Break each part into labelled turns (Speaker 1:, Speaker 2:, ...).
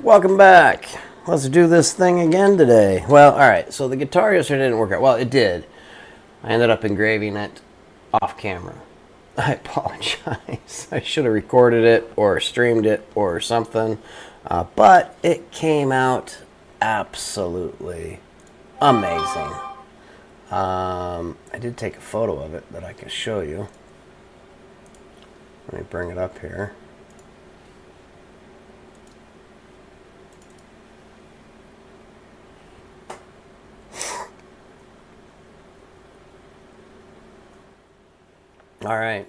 Speaker 1: Welcome back. Let's do this thing again today. Well, alright, so the guitar yesterday didn't work out. Well, it did. I ended up engraving it off camera. I apologize. I should have recorded it or streamed it or something. But it came out absolutely amazing. I did take a photo of it that I can show you. Let me bring it up here. All right,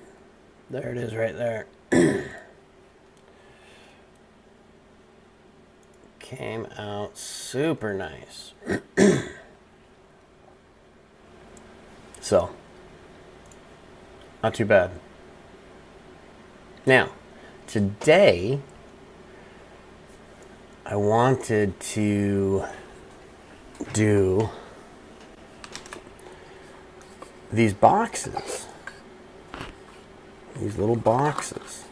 Speaker 1: there it is right there. Came out super nice. So, not too bad. Now, today, I wanted to do these boxes. These little boxes.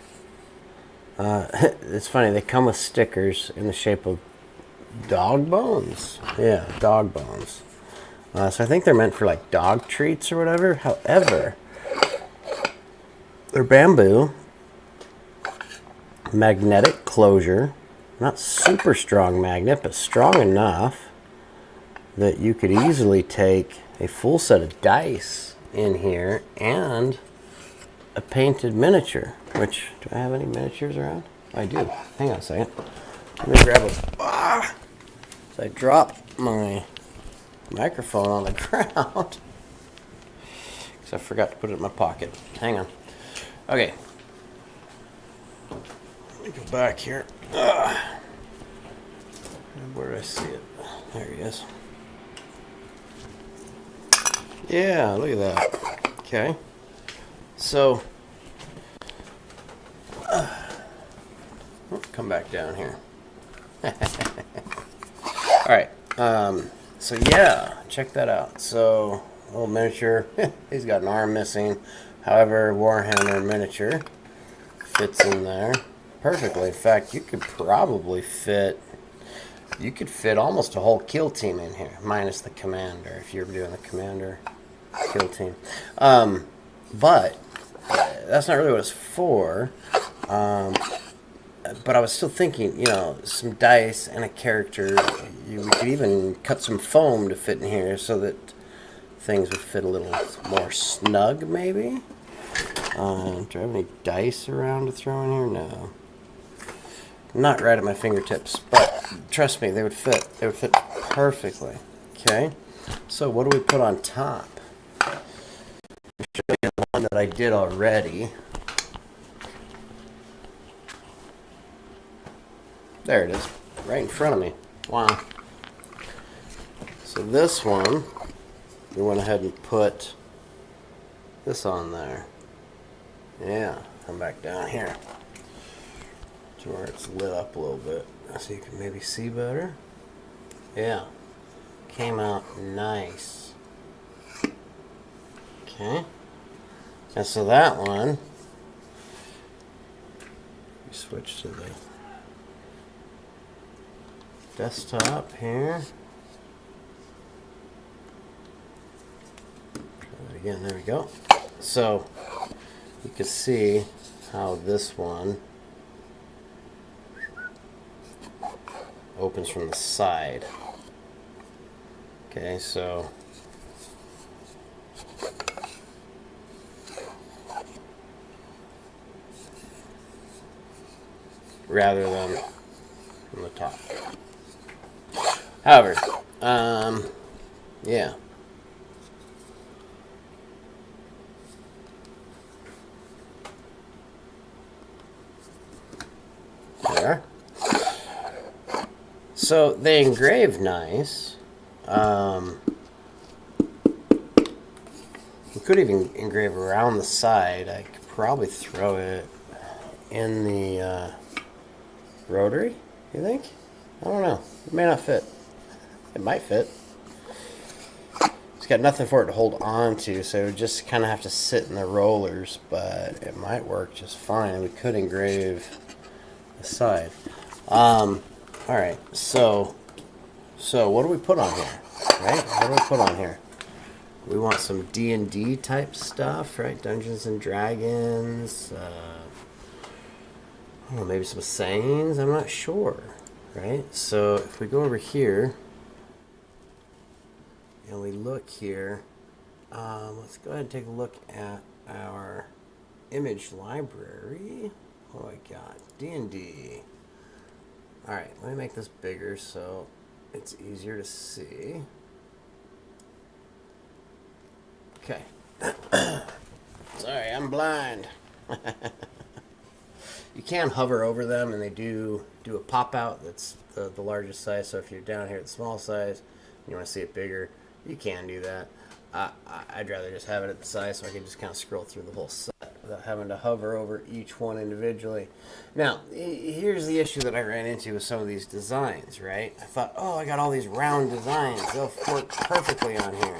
Speaker 1: It's funny, they come with stickers in the shape of dog bones. Yeah, dog bones. So I think they're meant for like dog treats or whatever. However, they're bamboo, magnetic closure, not super strong magnet, but strong enough that you could easily take a full set of dice in here and a painted miniature. Which, do I have any miniatures around? I do. Hang on a second. Let me grab a... So I dropped my microphone on the ground because I forgot to put it in my pocket. Hang on. Okay. Let me go back here. Where did I see it? There he is. Yeah, look at that. Okay. So, come back down here. Alright, so yeah, check that out. So, little miniature, he's got an arm missing. However, Warhammer miniature fits in there perfectly. In fact, you could probably fit, almost a whole kill team in here, minus the commander, if you're doing the commander kill team. But that's not really what it's for. But I was still thinking, you know, some dice and a character. We could even cut some foam to fit in here so that things would fit a little more snug, maybe. Do I have any dice around to throw in here? No. Not right at my fingertips, but trust me, they would fit. They would fit perfectly. Okay? So what do we put on top? Show you the one that I did already. There it is, right in front of me. Wow. So this one, we went ahead and put this on there. Yeah, come back down here to where it's lit up a little bit so you can maybe see better. Yeah, came out nice. Okay. And so that one, we switch to the desktop here. Try that again. There we go. So you can see how this one opens from the side. Okay, so rather than from the top. However, yeah. There. So they engrave nice. We could even engrave around the side. I could probably throw it in the rotary, you think? I don't know. It may not fit. It might fit. It's got nothing for it to hold on to, so it would just kind of have to sit in the rollers, but it might work just fine. We could engrave the side. All right, so what do we put on here, right? What do we put on here? We want some D&D type stuff, right? Dungeons and Dragons. I don't know, maybe some sayings. I'm not sure, right? So if we go over here and we look here, let's go ahead and take a look at our image library. What do I got? D&D. All right, let me make this bigger so it's easier to see. Okay. Sorry, I'm blind. You can hover over them, and they do a pop-out that's the largest size. So if you're down here at the small size and you want to see it bigger, you can do that. I'd rather just have it at the size so I can just kind of scroll through the whole set without having to hover over each one individually. Now, here's the issue that I ran into with some of these designs, right? I thought, oh, I got all these round designs. They'll work perfectly on here.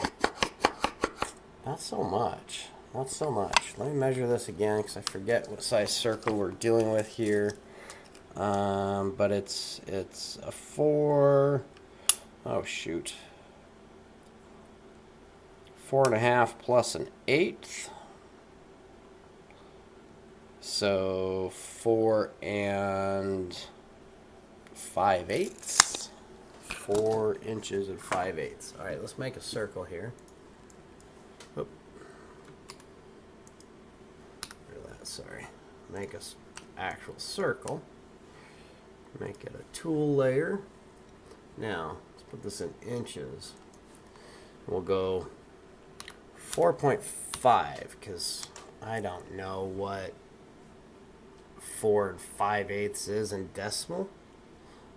Speaker 1: Not so much. Not so much. Let me measure this again because I forget what size circle we're dealing with here. But it's a 4. Oh shoot. 4.5 plus an 1/8. So 4 5/8. 4 inches and 5/8. All right, let's make a circle here. Oop. Sorry. Make an actual circle. Make it a tool layer. Now, let's put this in inches. We'll go 4.5 because I don't know what 4 5/8 is in decimal,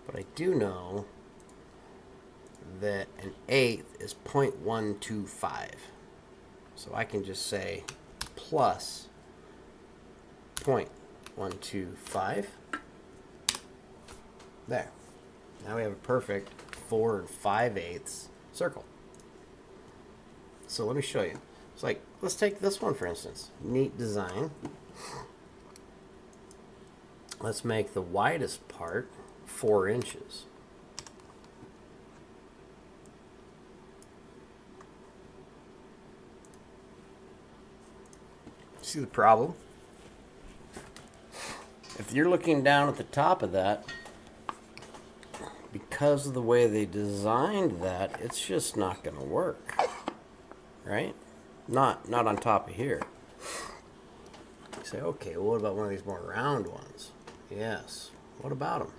Speaker 1: but I do know that an 1/8 is 0.125. So I can just say plus 0.125. There. Now we have a perfect 4 5/8 circle. So let me show you. It's like, let's take this one for instance. Neat design. Let's make the widest part 4 inches. See the problem? If you're looking down at the top of that, because of the way they designed that, it's just not going to work, right? Not on top of here. You say, okay, well, what about one of these more round ones? Yes. What about them?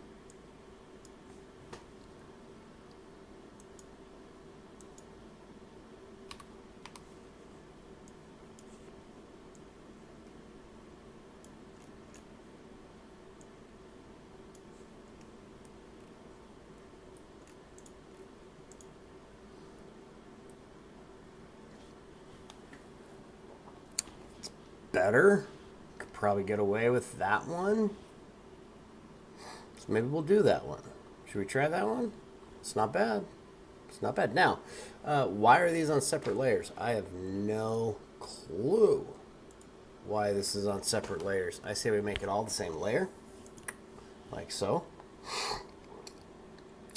Speaker 1: Better. Could probably get away with that one. So maybe we'll do that one. Should we try that one? It's not bad. It's not bad. Now, why are these on separate layers? I have no clue why this is on separate layers. I say we make it all the same layer, like so.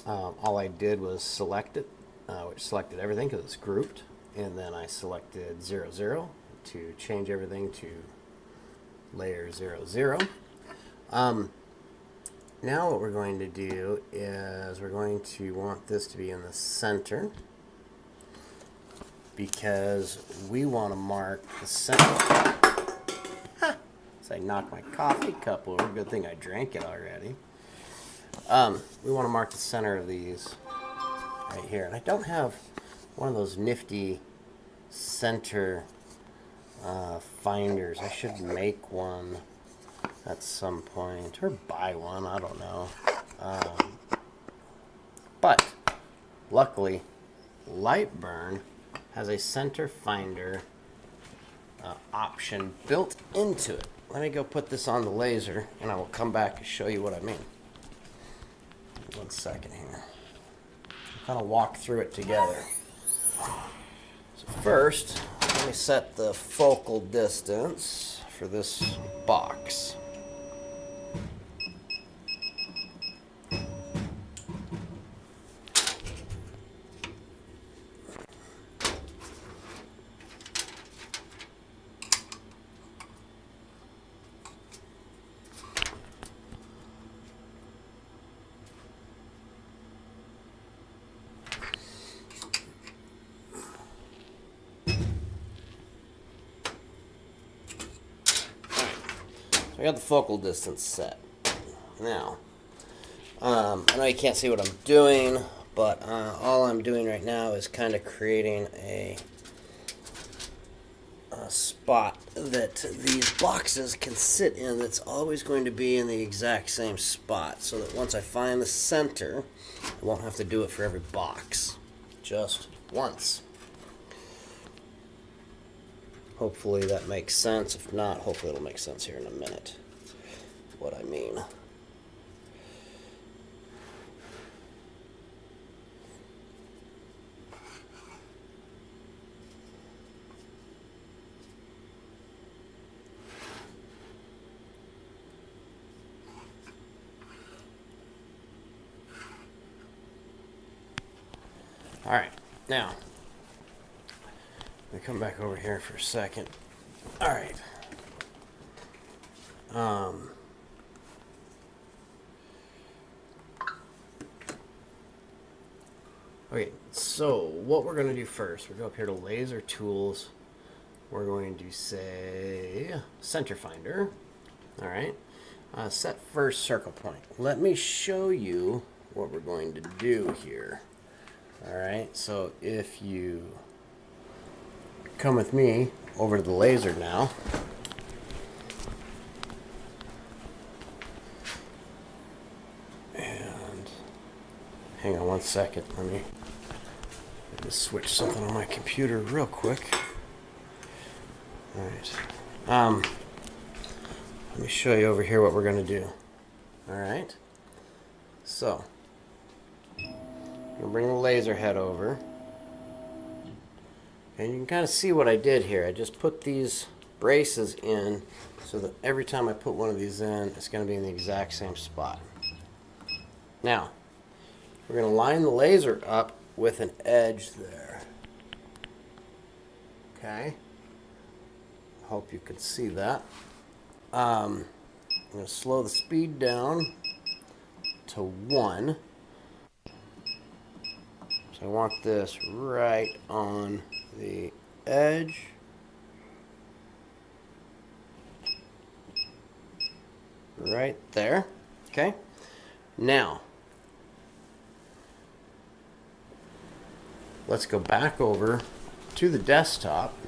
Speaker 1: All I did was select it, which selected everything because it's grouped, and then I selected 0, 0 to change everything to layer 0, 0. Now what we're going to do is we're going to want this to be in the center because we want to mark the center. Ha! So I knocked my coffee cup over. Good thing I drank it already. We want to mark the center of these right here. And I don't have one of those nifty center finders. I should make one at some point or buy one. I don't know. But luckily, Lightburn has a center finder option built into it. Let me go put this on the laser and I will come back and show you what I mean. 1 second here. I'll kind of walk through it together. So first, let me set the focal distance for this box. I got the focal distance set. Now, I know you can't see what I'm doing, but all I'm doing right now is kind of creating a spot that these boxes can sit in that's always going to be in the exact same spot, so that once I find the center, I won't have to do it for every box, just once. Hopefully that makes sense. If not, hopefully it'll make sense here in a minute what I mean. All right, now, let me come back over here for a second. All right. Okay, so what we're going to do first, we go up here to Laser Tools. We're going to say Center Finder. All right. Set first circle point. Let me show you what we're going to do here. All right, so if you come with me over to the laser now, and hang on one second, let me just switch something on my computer real quick. All right, let me show you over here what we're going to do. All right, so I'm going to bring the laser head over. And you can kind of see what I did here. I just put these braces in so that every time I put one of these in, it's going to be in the exact same spot. Now, we're going to line the laser up with an edge there. Okay? I hope you can see that. I'm going to slow the speed down to 1. I want this right on the edge. Right there. Okay. Now, let's go back over to the desktop.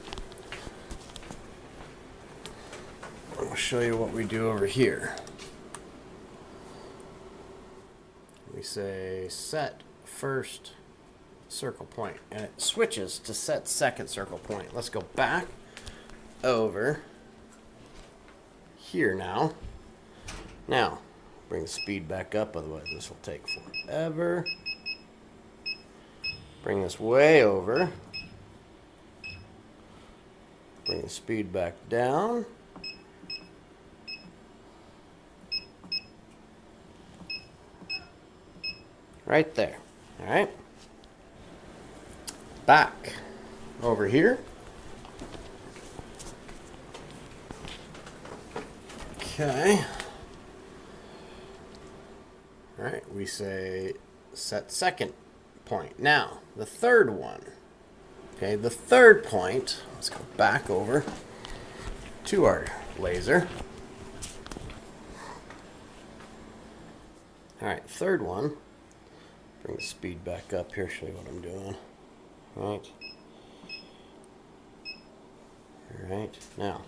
Speaker 1: I'll show you what we do over here. We say set first circle point, and it switches to set second circle point. Let's go back over here now. Now, bring the speed back up, otherwise this will take forever. Bring this way over. Bring the speed back down. Right there. All right. Back over here. Okay. All right, we say set second point. Now, the third one. Okay, the third point, let's go back over to our laser. All right, third one. Bring the speed back up here, show you what I'm doing. Right. All right. Now,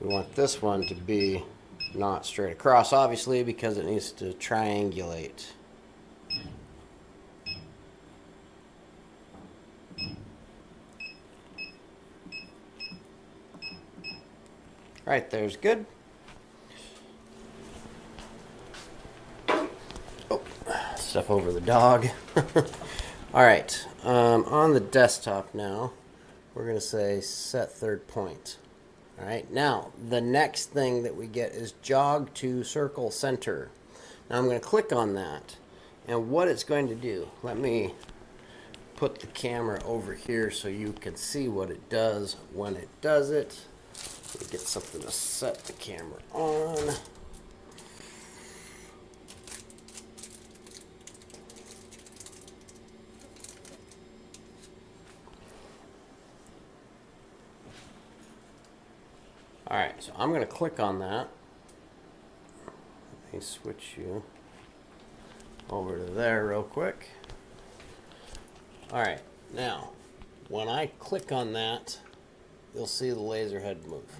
Speaker 1: we want this one to be not straight across, obviously, because it needs to triangulate. Right there's good. Oh, step over the dog. All right, on the desktop now, we're going to say set third point. All right, now the next thing that we get is jog to circle center. Now I'm going to click on that, and what it's going to do, let me put the camera over here so you can see what it does when it does it. Let me get something to set the camera on. All right, so I'm going to click on that. Let me switch you over to there real quick. All right, now when I click on that, you'll see the laser head move.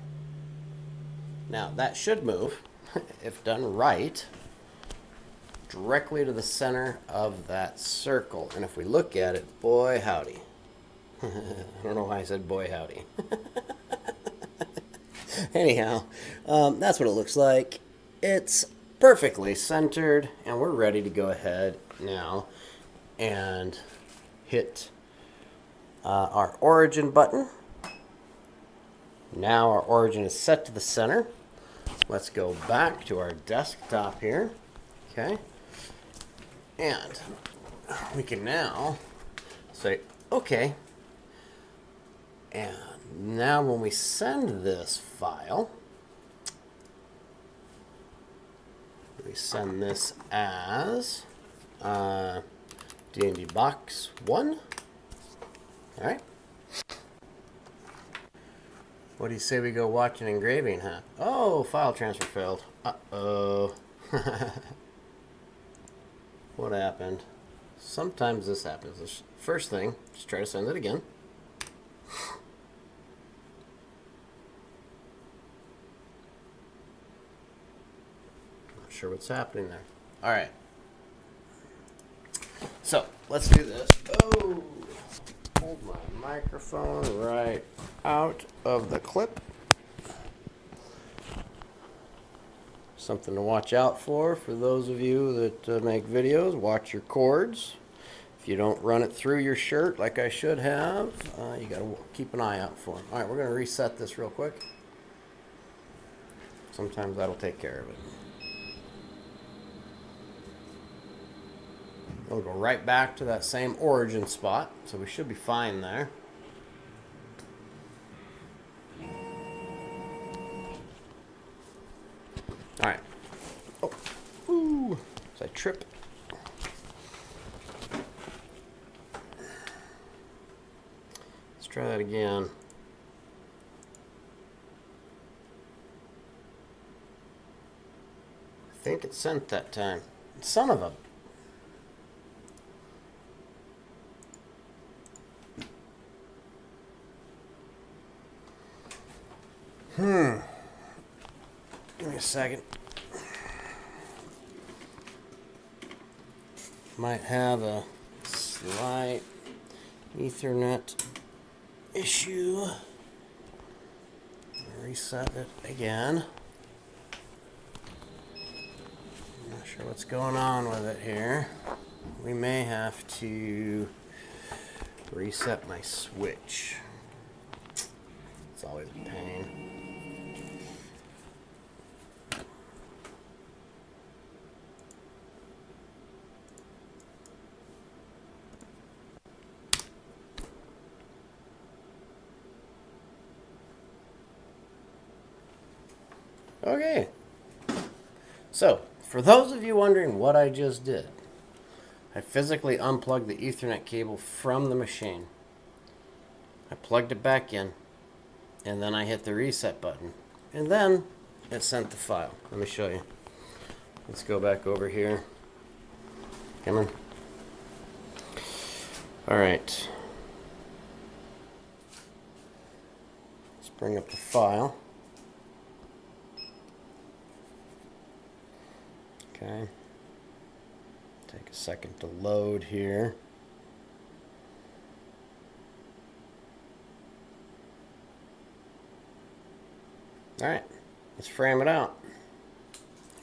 Speaker 1: Now that should move, if done right, directly to the center of that circle. And if we look at it, boy howdy. I don't know why I said boy howdy. Anyhow, that's what it looks like. It's perfectly centered, and we're ready to go ahead now and hit our origin button. Now our origin is set to the center. Let's go back to our desktop here. Okay. And we can now say, okay. And now when we send this file, we send this as D&D box 1. All right. What do you say we go watch an engraving, huh? Oh, file transfer failed. Uh-oh. What happened? Sometimes this happens. First thing, just try to send it again. Not sure what's happening there. All right. So, let's do this. Oh, hold my microphone right out of the clip. Something to watch out for those of you that make videos. Watch your cords. If you don't run it through your shirt like I should have, you got to keep an eye out for them. All right, we're going to reset this real quick. Sometimes that'll take care of it. We'll go right back to that same origin spot, so we should be fine there. All right. Oh, ooh, so I trip. Let's try that again. I think it sent that time. Son of a... Give me a second. Might have a slight Ethernet issue. Reset it again. I'm not sure what's going on with it here. We may have to reset my switch. It's always a pain. Okay, so for those of you wondering what I just did, I physically unplugged the Ethernet cable from the machine. I plugged it back in, and then I hit the reset button, and then it sent the file. Let me show you. Let's go back over here. Come on. All right. Let's bring up the file. Okay, take a second to load here. All right, let's frame it out.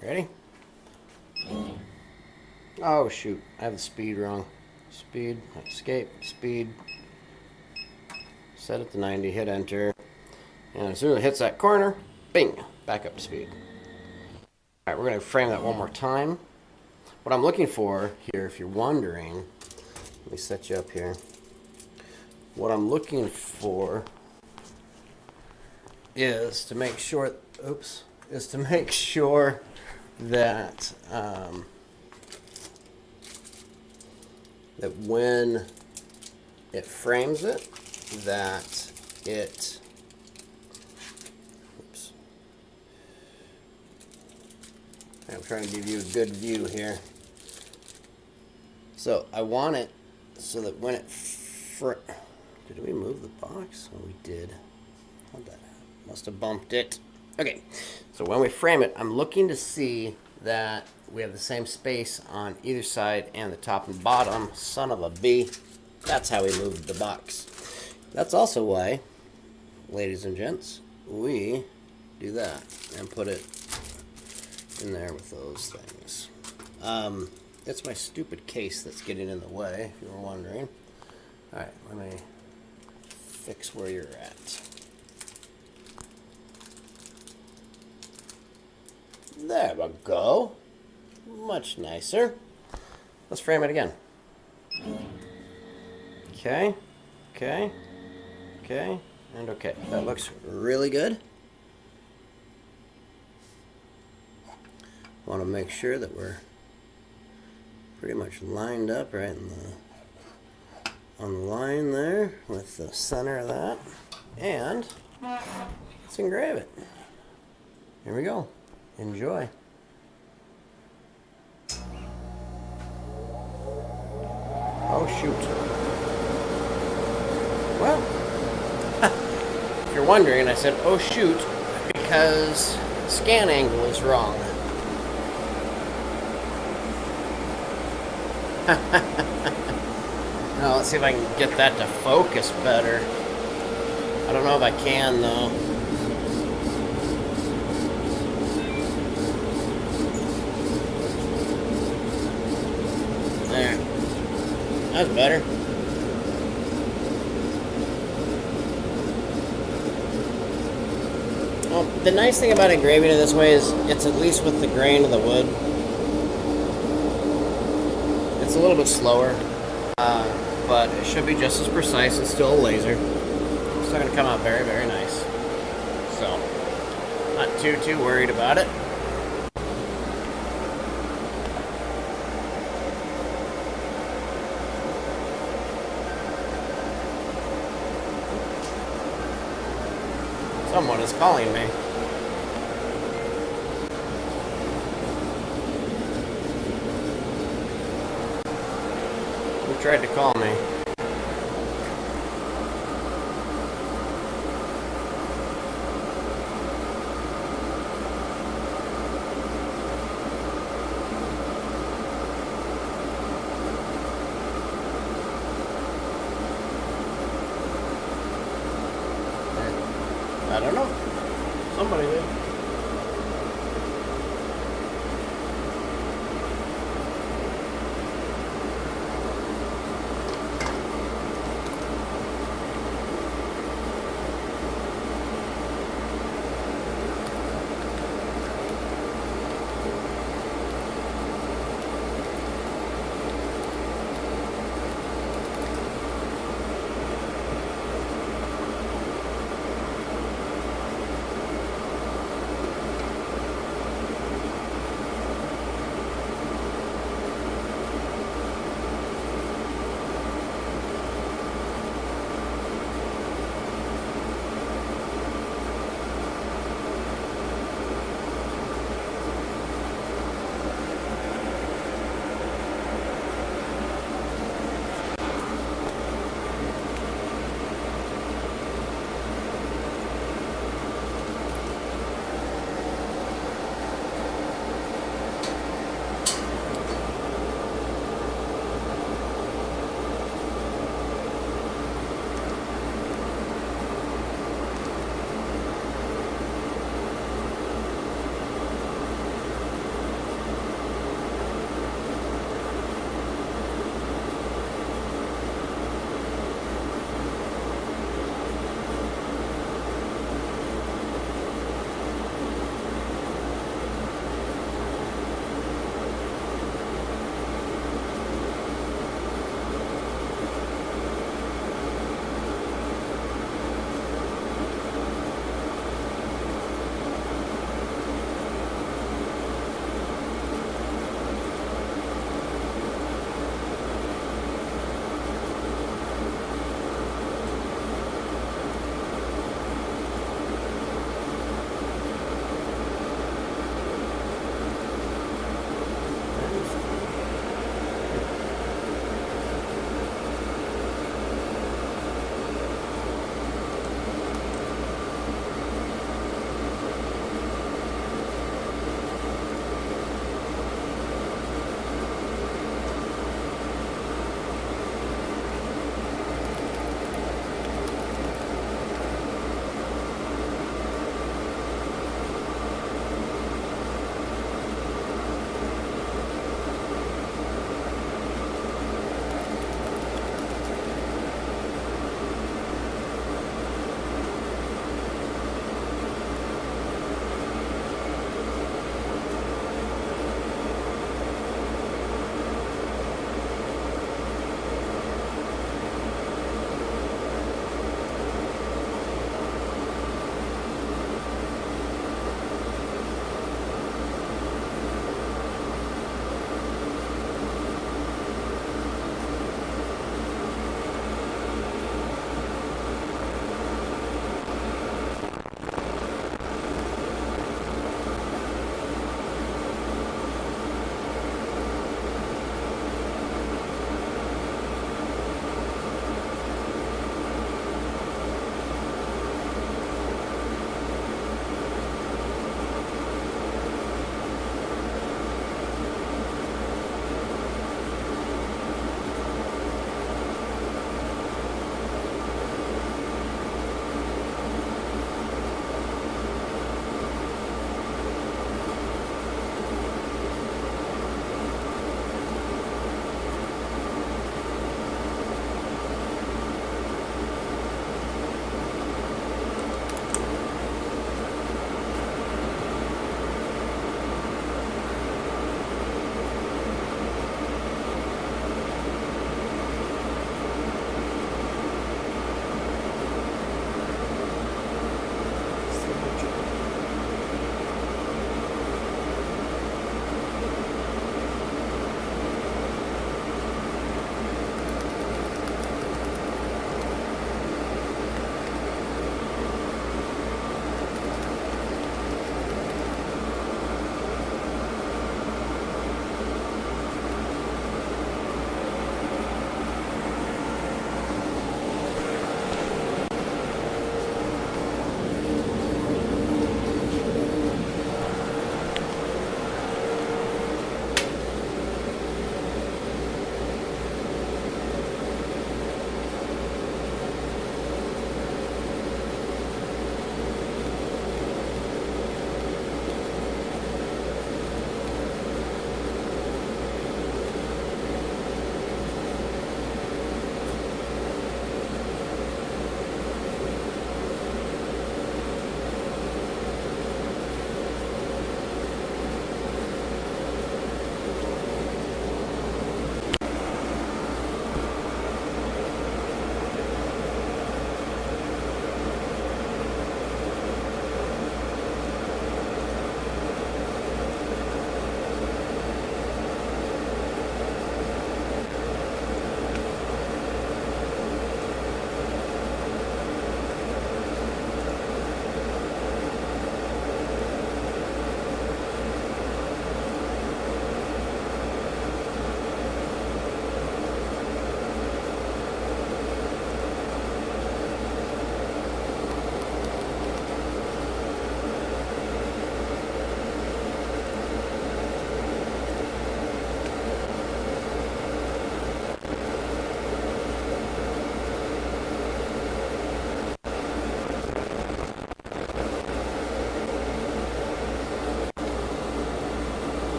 Speaker 1: Ready? Oh shoot, I have the speed wrong. Speed, escape, speed. Set it to 90, hit enter. And as soon as it hits that corner, bing, back up to speed. All right, we're going to frame that one more time. What I'm looking for here, if you're wondering, let me set you up here. What I'm looking for is to make sure, that that when it frames it, that it, oops, I'm trying to give you a good view here. So I want it so that when it did we move the box? Oh, we did. How'd that happen? Must have bumped it. Okay, so when we frame it, I'm looking to see that we have the same space on either side and the top and bottom. Son of a bee. That's how we moved the box. That's also why, ladies and gents, we do that and put it in there with those things. It's my stupid case that's getting in the way, if you were wondering. All right, let me fix where you're at. There we go. Much nicer. Let's frame it again. Okay, okay, okay, and okay. That looks really good. Want to make sure that we're pretty much lined up right in on the line there with the center of that. And let's engrave it. Here we go. Enjoy. Oh shoot. Well, if you're wondering, I said oh shoot because the scan angle is wrong. Now let's see if I can get that to focus better. I don't know if I can though. There. That's better. Well, the nice thing about engraving it this way is it's at least with the grain of the wood. It's a little bit slower, but it should be just as precise. It's still a laser. It's still going to come out very, very nice. So, not too worried about it. Someone is calling me. Who tried to call me? I don't know. Somebody did.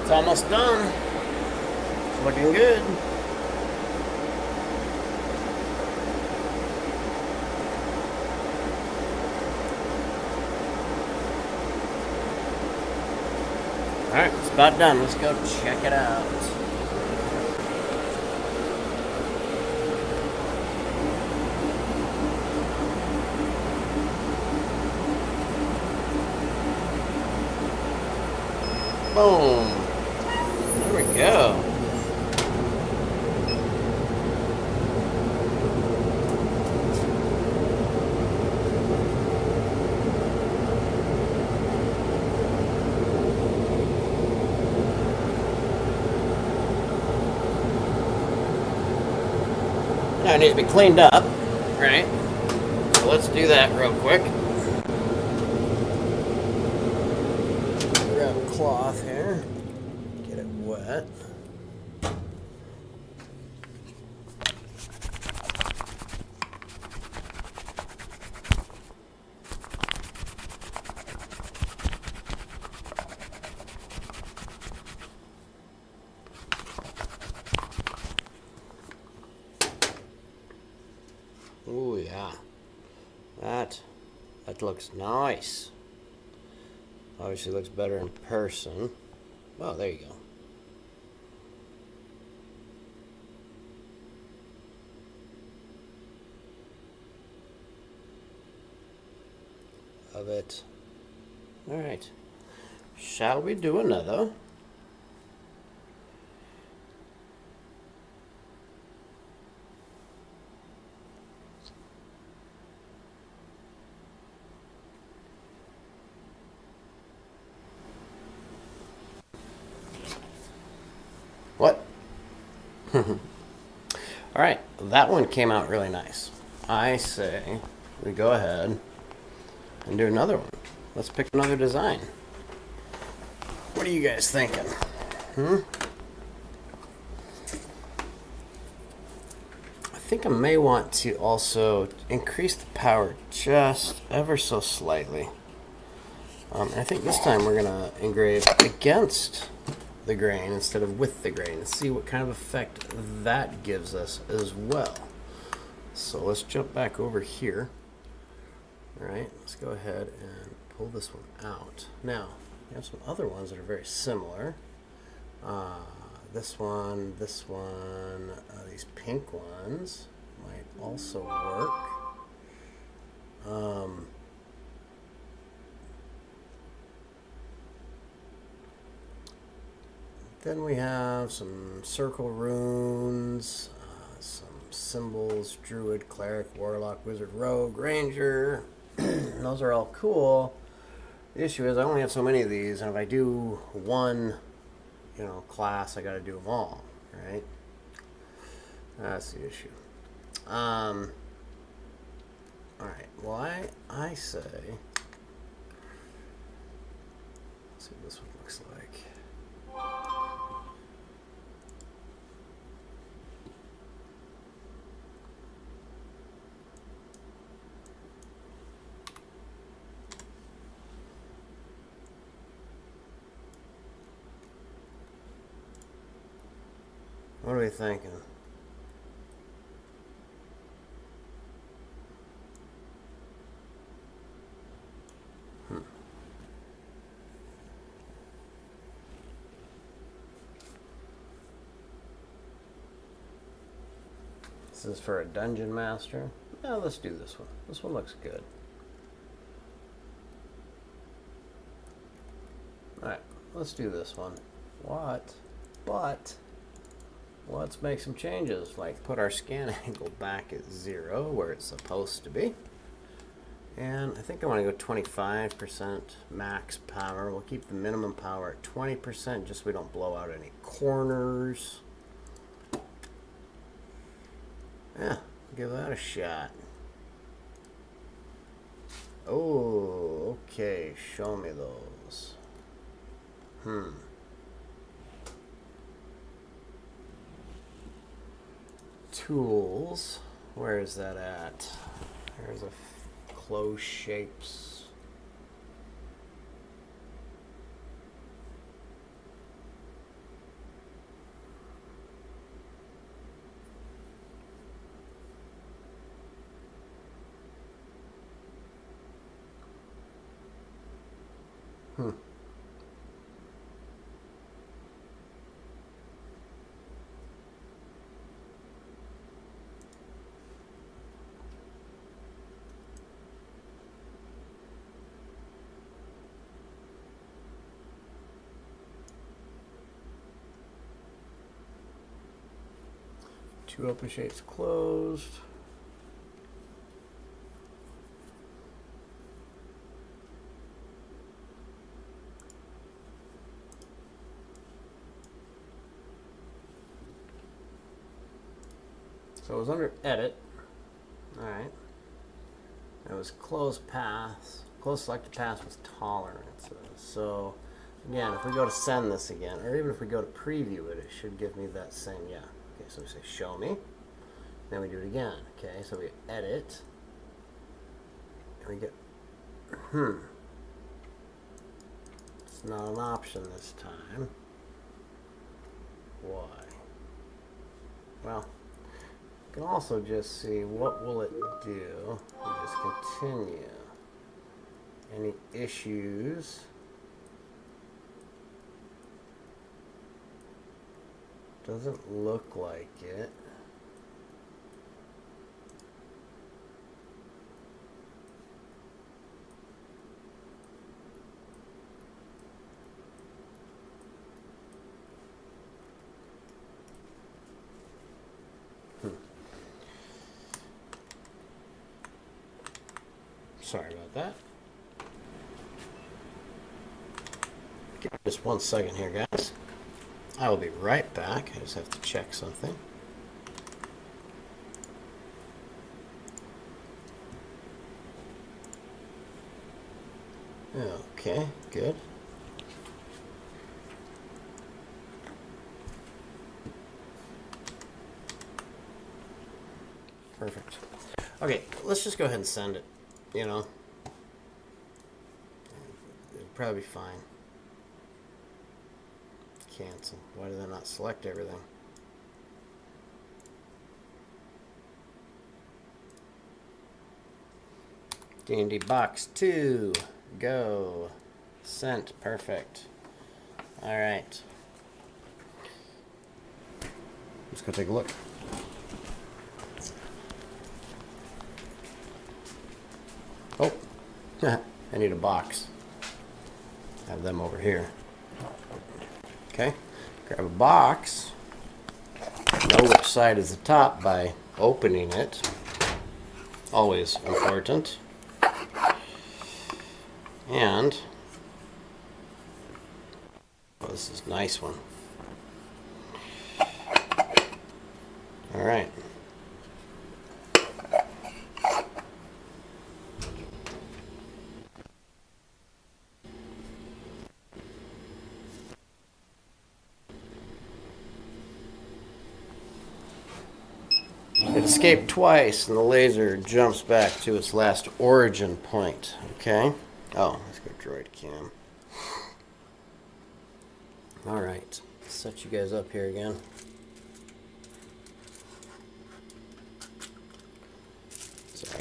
Speaker 1: It's almost done. It's looking good. Alright, it's about done. Let's go check it out. Boom. There we go. Now it needs to be cleaned up, right? So let's do that real quick. Grab a cloth here, get it wet. Oh yeah, that looks nice. Obviously looks better in person. Oh, there you go. Love it. All right, shall we do another? What? All right, that one came out really nice. I say we go ahead and do another one. Let's pick another design. What are you guys thinking? I think I may want to also increase the power just ever so slightly. I think this time we're gonna engrave against the grain instead of with the grain and see what kind of effect that gives us as well. So let's jump back over here. All right, let's go ahead and pull this one out. Now, we have some other ones that are very similar. This one, these pink ones might also work. Then we have some circle runes, some symbols, druid, cleric, warlock, wizard, rogue, ranger. And those are all cool. The issue is I only have so many of these, and if I do one, class, I got to do them all, right? That's the issue. All right. Well, I say, let's see what this one looks like. What are we thinking? This is for a dungeon master. Yeah, let's do this one. This one looks good. Alright, let's do this one. But let's make some changes, like put our scan angle back at 0 where it's supposed to be. And I think I want to go 25% max power. We'll keep the minimum power at 20% just so we don't blow out any corners. Yeah, give that a shot. Oh, okay, show me those. Tools, where is that at? There's a close shapes. Two open shapes closed. So it was under edit. All right. It was close paths. Close selected paths with tolerances. So again, if we go to send this again, or even if we go to preview it, it should give me that same, yeah. Okay, so we say show me. Then we do it again. Okay, so we edit. And we get, It's not an option this time. Why? Well, you can also just see what will it do. We just continue. Any issues? Doesn't look like it. Sorry about that. Give me just 1 second here, guys. I will be right back. I just have to check something. Okay, good. Perfect. Okay, let's just go ahead and send it. You know, it'll probably be fine. Cancel. Why did I not select everything? D&D box 2. Go. Sent. Perfect. All right. Let's go take a look. Oh, I need a box. Have them over here. Okay, grab a box. Know which side is the top by opening it. Always important. And, oh, this is a nice one. All right. It escaped twice, and the laser jumps back to its last origin point. Okay? Oh, let's go droid cam. Alright, set you guys up here again. Sorry.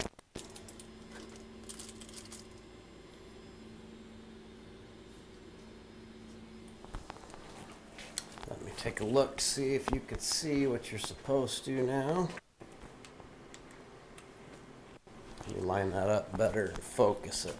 Speaker 1: Let me take a look, see if you can see what you're supposed to now. Let me line that up better to focus it.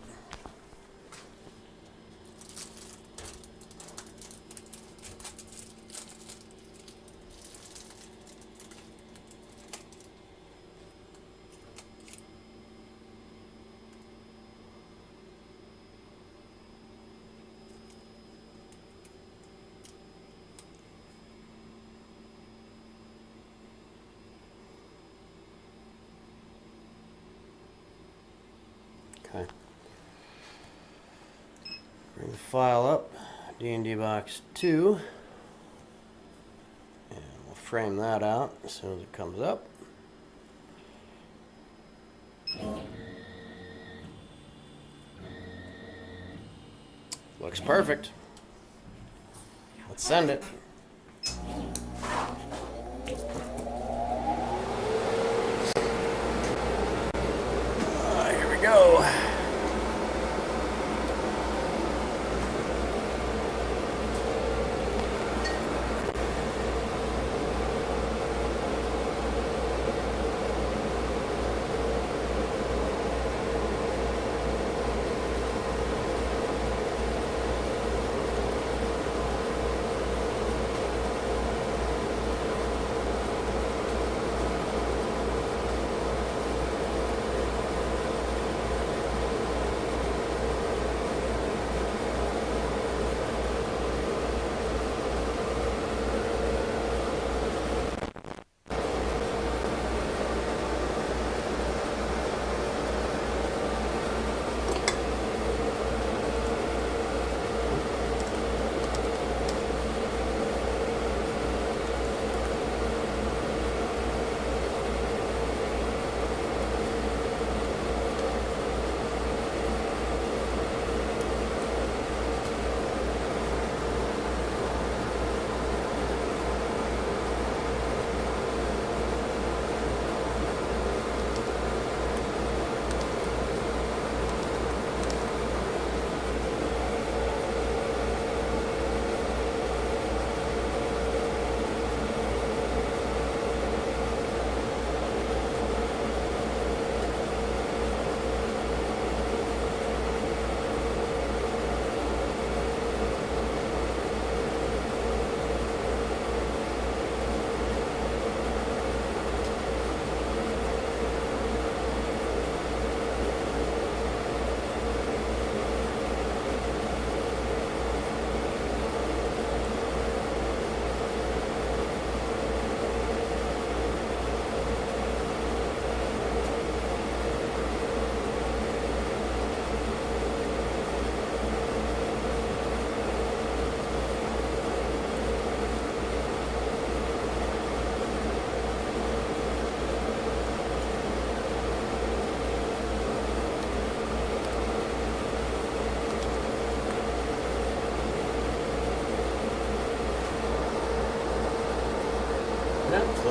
Speaker 1: Okay. Bring the file up, D&D box 2, and we'll frame that out as soon as it comes up. Looks perfect. Let's send it. Here we go.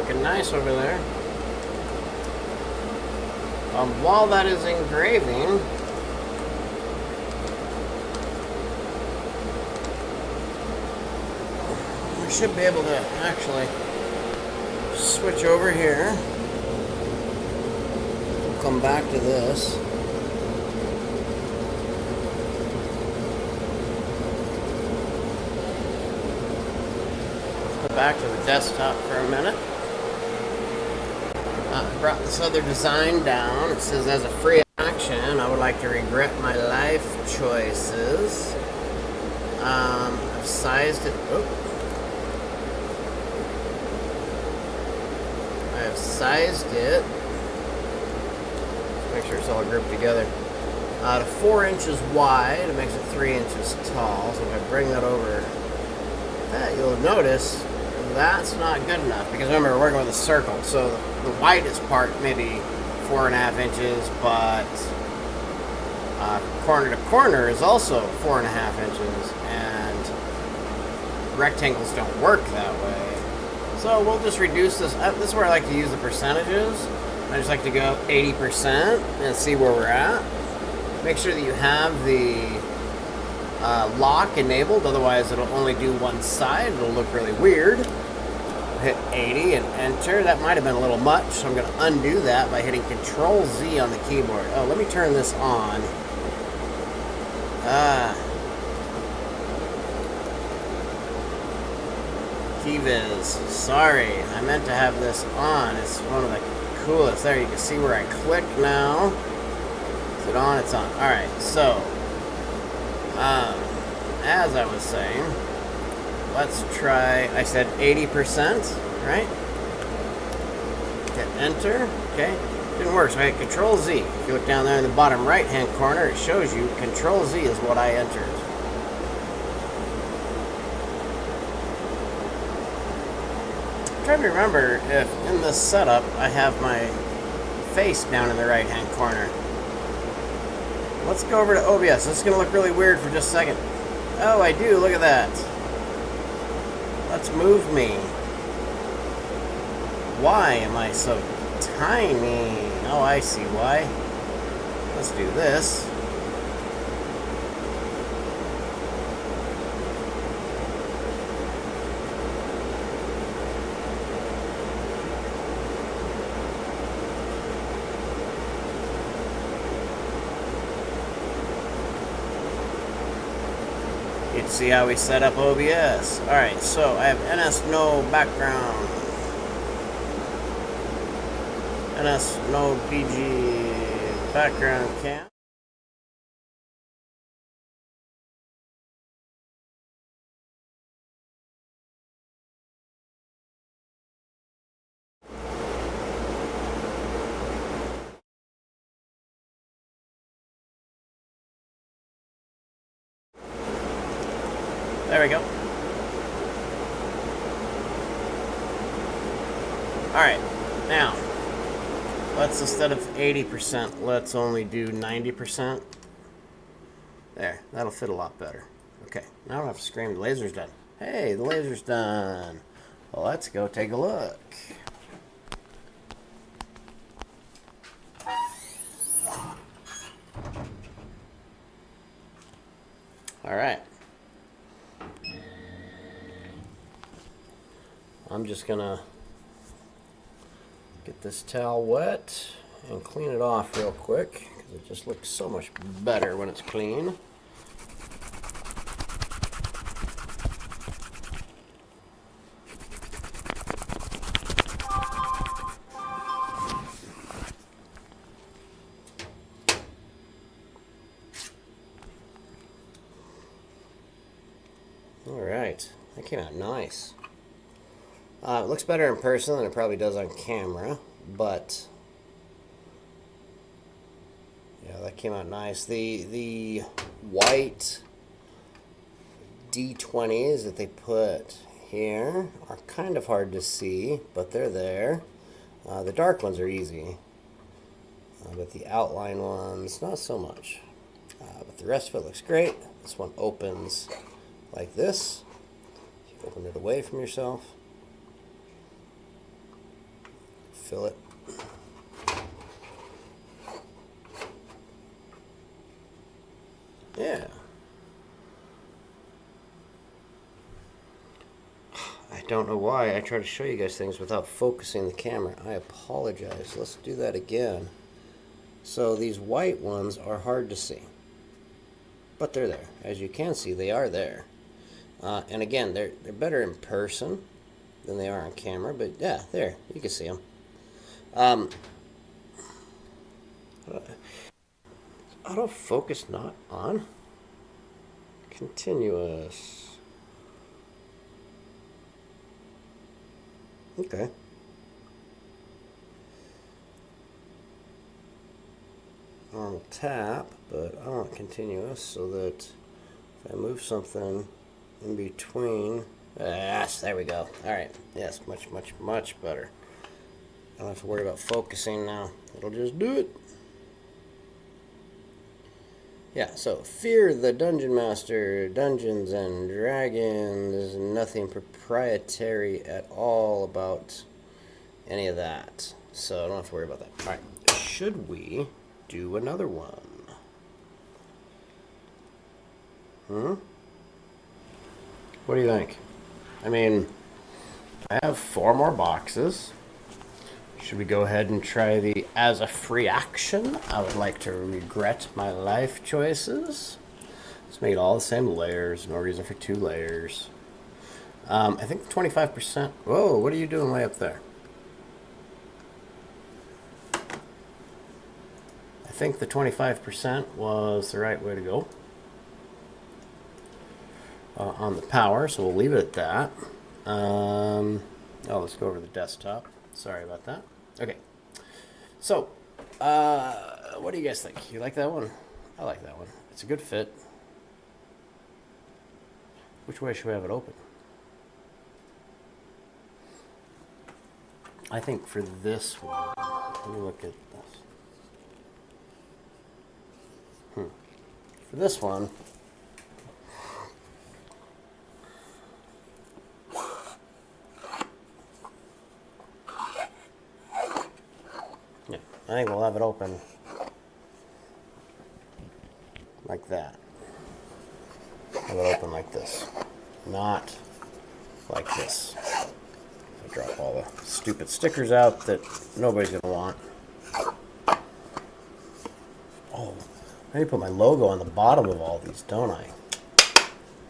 Speaker 1: looking nice over there. While that is engraving, we should be able to actually switch over here. We'll come back to this. Go back to the desktop for a minute. I brought this other design down. It says, as a free action, I would like to regret my life choices. I've sized it. Oh. I have sized it. Make sure it's all grouped together. To 4 inches wide. It makes it 3 inches tall. So if I bring that over, that you'll notice that's not good enough, because remember, we're working with a circle, so the widest part maybe 4.5 inches, but corner to corner is also 4.5 inches, and rectangles don't work that way. So we'll just reduce this. This is where I like to use the percentages. I just like to go 80% and see where we're at. Make sure that you have the lock enabled, otherwise it'll only do one side. It'll look really weird. Hit 80 and enter. That might have been a little much, so I'm going to undo that by hitting Control Z on the keyboard. Oh, let me turn this on. KeyViz. Sorry, I meant to have this on. It's one of the coolest. There, you can see where I click now. Is it on? It's on. Alright, so as I was saying, let's try, I said 80%, right? Hit enter, okay? Didn't work, so I hit Control Z. If you look down there in the bottom right hand corner, it shows you Control Z is what I entered. I'm trying to remember if in this setup I have my face down in the right hand corner. Let's go over to OBS. This is going to look really weird for just a second. Oh, I do. Look at that. Let's move me. Why am I so tiny? Oh, I see why. Let's do this. You can see how we set up OBS. Alright, so I have NS no background. NS no BG background cam. There we go. Alright, now, let's, instead of 80%, let's only do 90%. There, that'll fit a lot better. Okay, now I don't have to scream, the laser's done. Hey, the laser's done. Well, let's go take a look. Alright. I'm just gonna get this towel wet and clean it off real quick, because it just looks so much better when it's clean. Alright, that came out nice. It looks better in person than it probably does on camera, but yeah, that came out nice. The white D20s that they put here are kind of hard to see, but they're there. The dark ones are easy, but the outline ones, not so much. But the rest of it looks great. This one opens like this. You open it away from yourself. fill it. Yeah. I don't know why I try to show you guys things without focusing the camera. I apologize. Let's do that again. So these white ones are hard to see, but they're there. As you can see, they are there. And again, they're better in person than they are on camera, but yeah, there, you can see them. Autofocus not on. Continuous. Okay. Normal tap, but I want continuous so that if I move something in between, yes, there we go. All right, yes, much better. I don't have to worry about focusing now. It'll just do it. Yeah, so Fear the Dungeon Master, Dungeons and Dragons, there's nothing proprietary at all about any of that. So I don't have to worry about that. All right, should we do another one? What do you think? I mean, I have 4 more boxes. Should we go ahead and try the as a free action? I would like to regret my life choices. Let's make it all the same layers. No reason for 2 layers. I think 25%. Whoa, what are you doing way up there? I think the 25% was the right way to go on the power, so we'll leave it at that. Let's go over the desktop. Sorry about that. Okay. So, what do you guys think? You like that one? I like that one. It's a good fit. Which way should we have it open? I think for this one, let me look at this. For this one, yeah, I think we'll have it open like that. Have it open like this, not like this. I'll drop all the stupid stickers out that nobody's gonna want. Oh, I need to put my logo on the bottom of all these, don't I?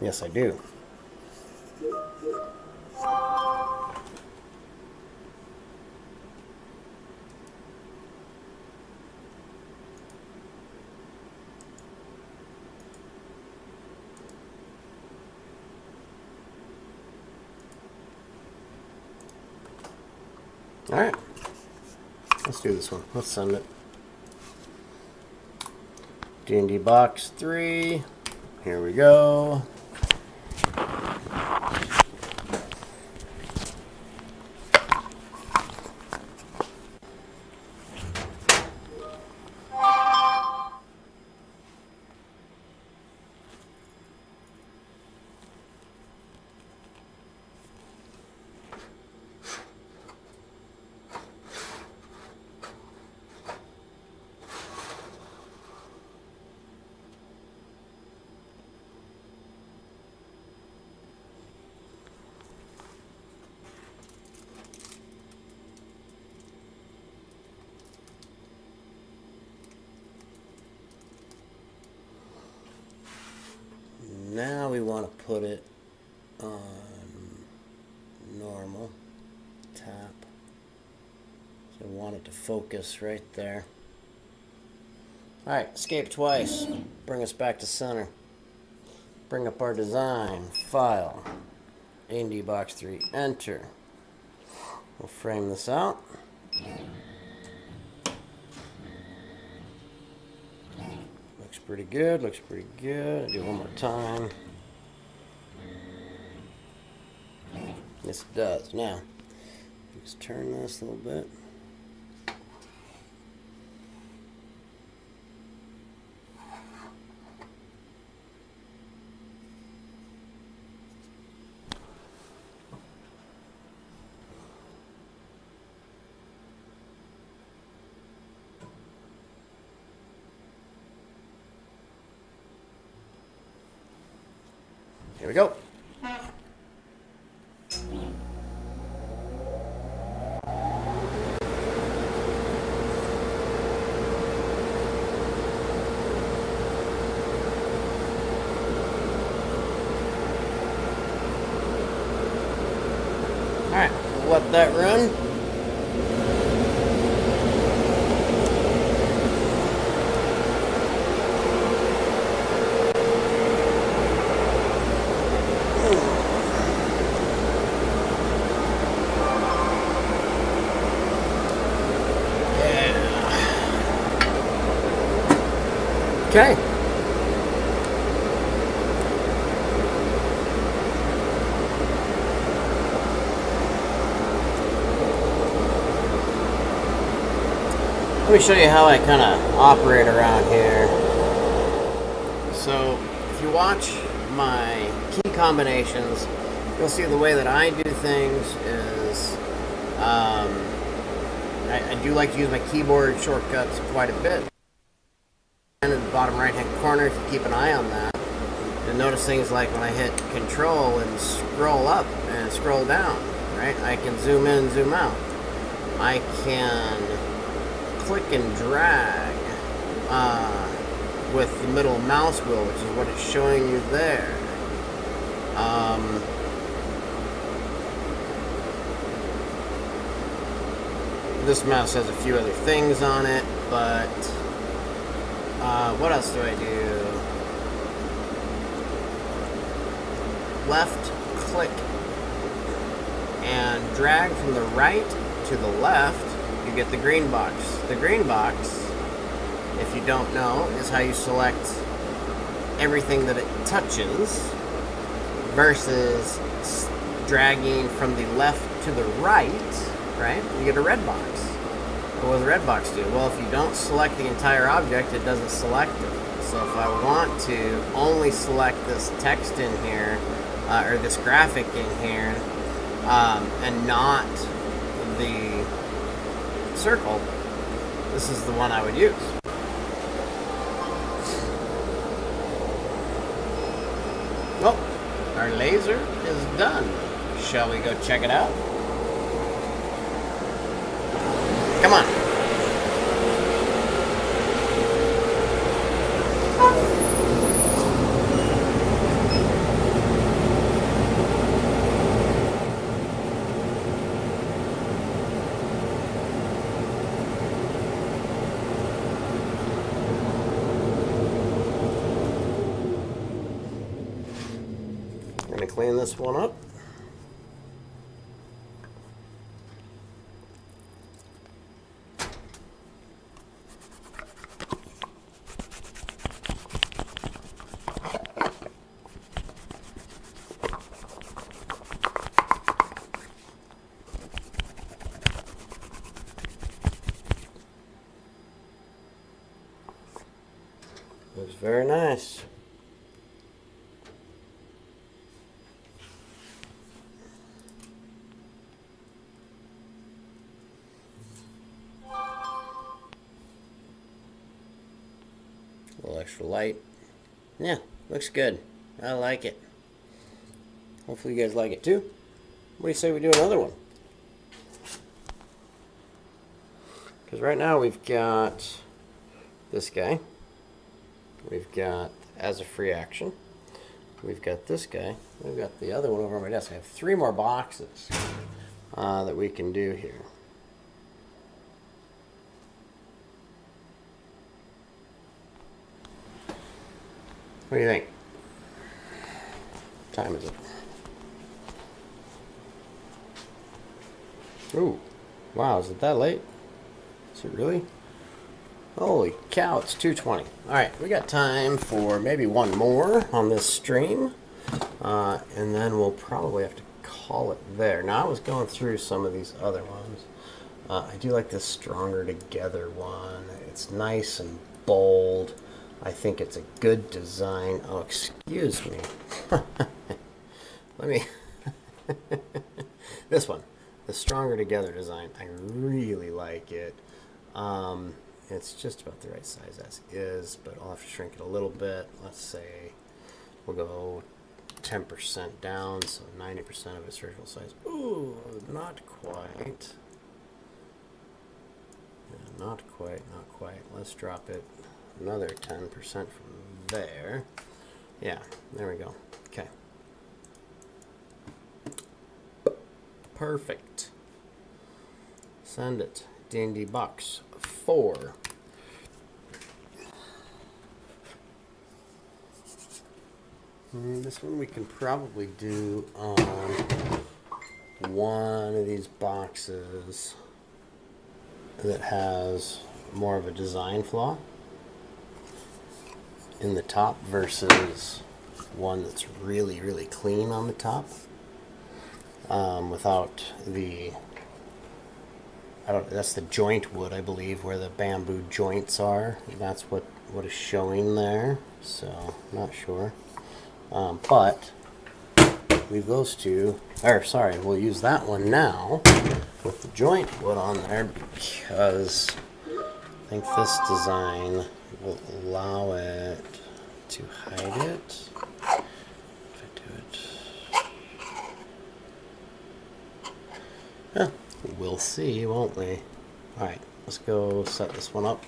Speaker 1: Yes, I do. All right, let's do this one. Let's send it. D&D box 3. Here we go. Now we want to put it on normal tap. So we want it to focus right there. Alright, escape twice. Bring us back to center. Bring up our design. File. D&D box 3. Enter. We'll frame this out. Looks pretty good. Looks pretty good. Do it one more time. Yes, it does. Now, let's turn this a little bit. Here we go. Alright, we'll let that run. Okay. Let me show you how I kind of operate around here. So, if you watch my key combinations, you'll see the way that I do things is I do like to use my keyboard shortcuts quite a bit. And in the bottom right hand corner, if you keep an eye on that, you'll notice things like when I hit control and scroll up and scroll down, right? I can zoom in, zoom out. I can click and drag with the middle mouse wheel, which is what it's showing you there. This mouse has a few other things on it, but what else do I do? Left click and drag from the right to the left, you get the green box. The green box, if you don't know, is how you select everything that it touches versus dragging from the left to the right, right? You get a red box. What does the red box do? Well, if you don't select the entire object, it doesn't select it. So if I want to only select this text in here, or this graphic in here, and not the circle, this is the one I would use. Well, our laser is done. Shall we go check it out? Come on. I'm going to clean this one up. Looks very nice. A little extra light. Yeah, looks good. I like it. Hopefully you guys like it too. What do you say we do another one? Because right now we've got this guy. We've got as a free action. We've got this guy. We've got the other one over on my desk. I have 3 more boxes that we can do here. What do you think? What time is it? Ooh, wow, is it that late? Is it really? Holy cow, it's 2:20. Alright, we got time for maybe one more on this stream. And then we'll probably have to call it there. Now, I was going through some of these other ones. I do like this Stronger Together one. It's nice and bold. I think it's a good design. Oh, excuse me. Let me... This one. The Stronger Together design. I really like it. It's just about the right size as is, but I'll have to shrink it a little bit. Let's say we'll go 10% down, so 90% of its original size. Ooh, not quite. Yeah, not quite, not quite. Let's drop it another 10% from there. Yeah, there we go. Okay. Perfect. Send it. D&D box 4. This one we can probably do on one of these boxes that has more of a design flaw in the top versus one that's really, really clean on the top, without the, that's the joint wood, I believe, where the bamboo joints are. That's what is showing there, so not sure. But leave those two, or sorry, we'll use that one now with the joint wood on there because I think this design will allow it to hide it. If I do it, yeah, we'll see, won't we? All right, let's go set this one up.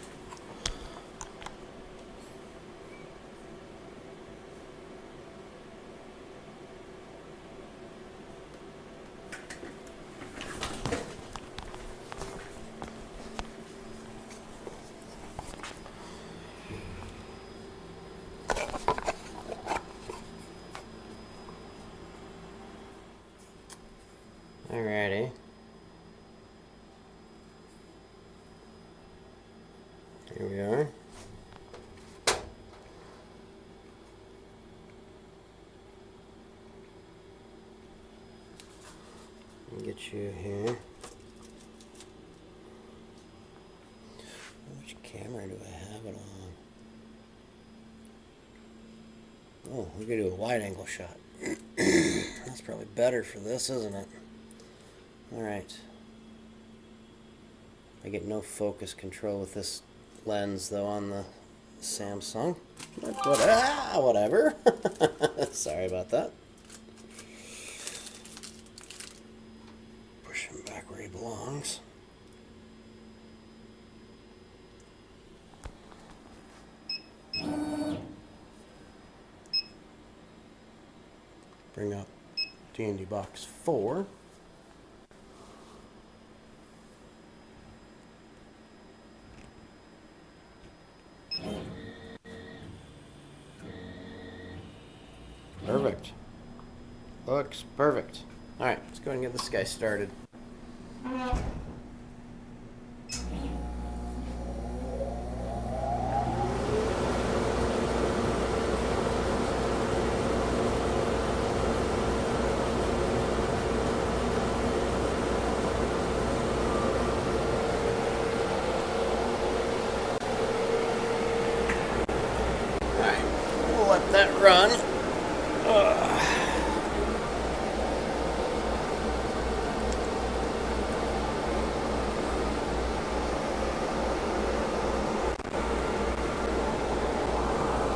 Speaker 1: Alrighty. Here we are. Get you here. Which camera do I have it on? Oh, we could do a wide angle shot. That's probably better for this, isn't it? Alright. I get no focus control with this lens, though, on the Samsung. But whatever. Sorry about that. Push him back where he belongs. Bring up D&D box 4. Perfect. Looks perfect. Alright, let's go ahead and get this guy started. Alright, we'll let that run.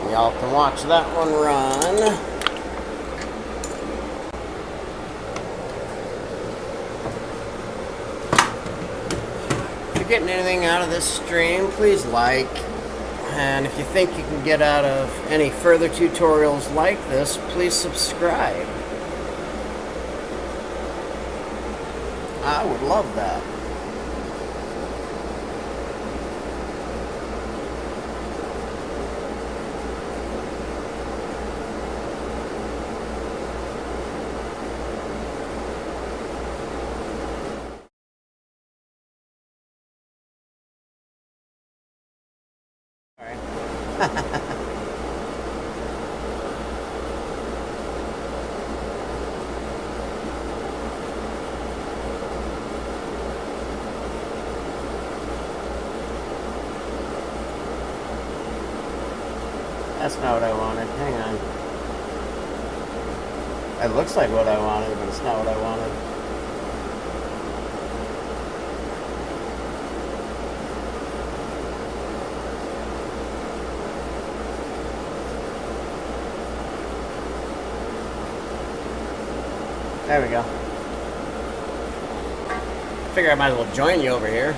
Speaker 1: Y'all can watch that one run. If you're getting anything out of this stream, please like. And if you think you can get out of any further tutorials like this, please subscribe. I would love that. That's not what I wanted. Hang on. It looks like what I wanted, but it's not what I wanted. There we go. Figure I might as well join you over here.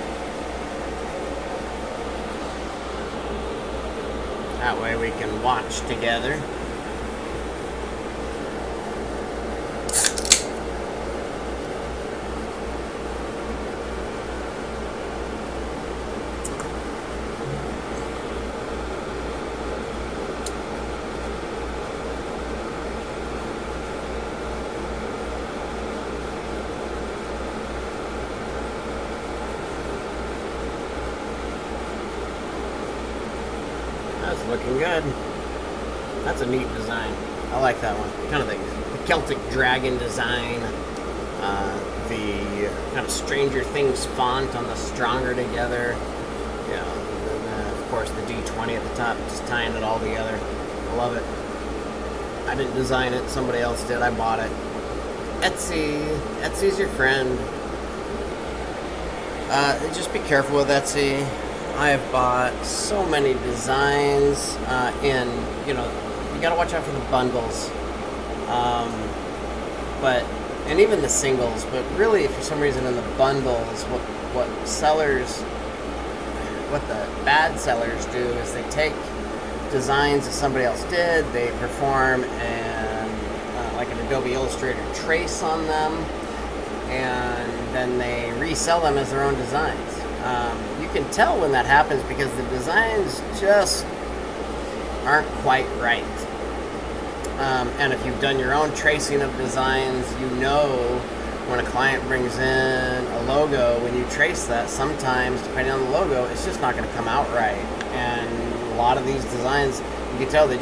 Speaker 1: That way we can watch together. That's looking good. That's a neat design. I like that one. Kind of the Celtic dragon design. The kind of Stranger Things font on the stronger together. You know, and then, of course, the D20 at the top, just tying it all together. I love it. I didn't design it. Somebody else did. I bought it. Etsy. Etsy's your friend. Just be careful with Etsy. I have bought so many designs you gotta watch out for the bundles. And even the singles, but really for some reason in the bundles, what the bad sellers do is they take designs that somebody else did, they perform like an Adobe Illustrator trace on them, and then they resell them as their own designs. You can tell when that happens because the designs just aren't quite right. And if you've done your own tracing of designs, you know when a client brings in a logo, when you trace that, sometimes, depending on the logo, it's just not going to come out right. And a lot of these designs, you can tell they